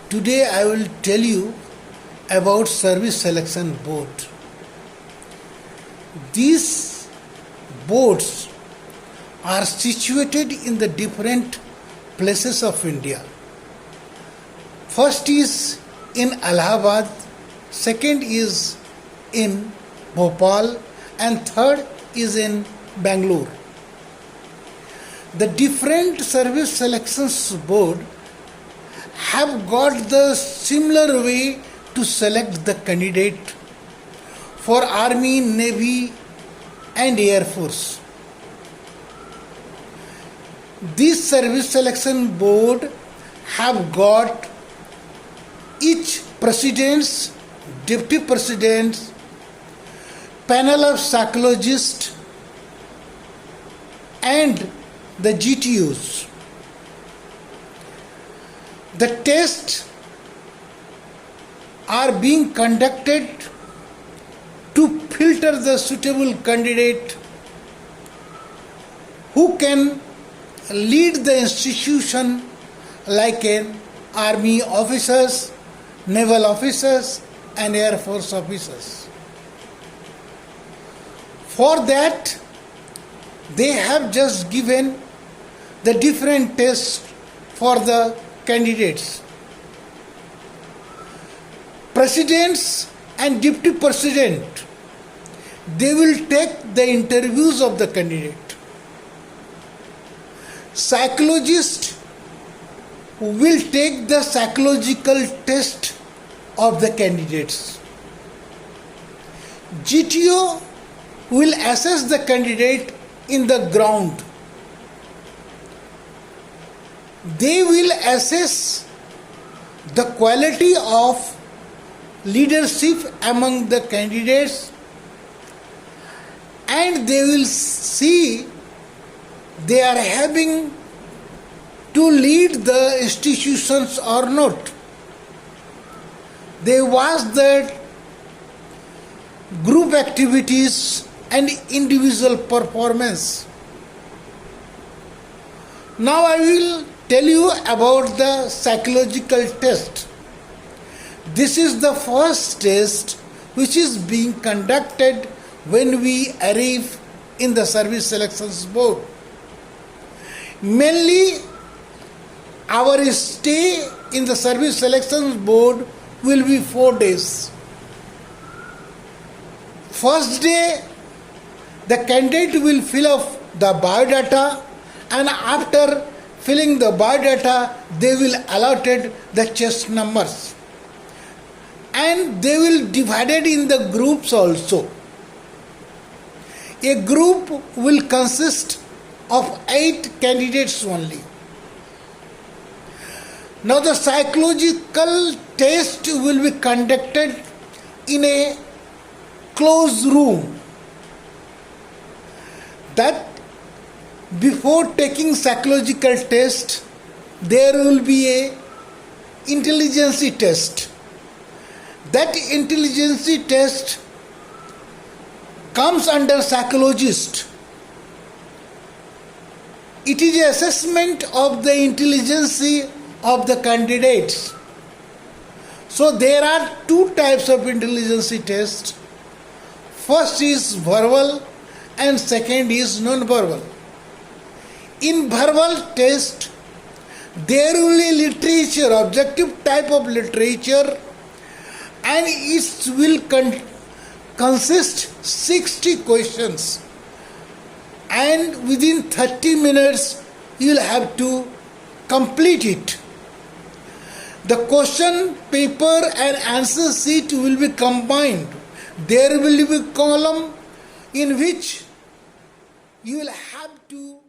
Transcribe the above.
Today I will tell you about Service Selection Board. These boards are situated in the different places of India. First is in Allahabad, second is in Bhopal, and third is in Bangalore. The different service selections board have got the similar way to select the candidate for Army, Navy and Air Force. This service selection board have got each president's, deputy president's, panel of psychologists and the GTOs. The tests are being conducted to filter the suitable candidate who can lead the institution like an army officers, naval officers and air force officers. For that, they have just given the different tests for the candidates. Presidents and deputy president, they will take the interviews of the candidate. Psychologist will take the psychological test of the candidates. GTO will assess the candidate in the ground. They will assess the quality of leadership among the candidates and they will see they are having to lead the institutions or not. They watch the group activities and individual performance. Now I will tell you about the psychological test. This is the first test which is being conducted when we arrive in the service selections board. Mainly our stay in the service selections board will be 4 days. First day, the candidate will fill up the biodata and after filling the biodata, they will allotted the chest numbers. And they will divided in the groups also. A group will consist of 8 candidates only. Now the psychological test will be conducted in a closed room. That before taking psychological test, there will be a intelligence test. That intelligence test comes under psychologist. It is an assessment of the intelligence of the candidates. So there are 2 types of intelligence tests. First is verbal and second is non-verbal. In verbal test, there will be literature, objective type of literature, and it will consist 60 questions. And within 30 minutes, you will have to complete it. The question paper and answer sheet will be combined. There will be a column in which you will have to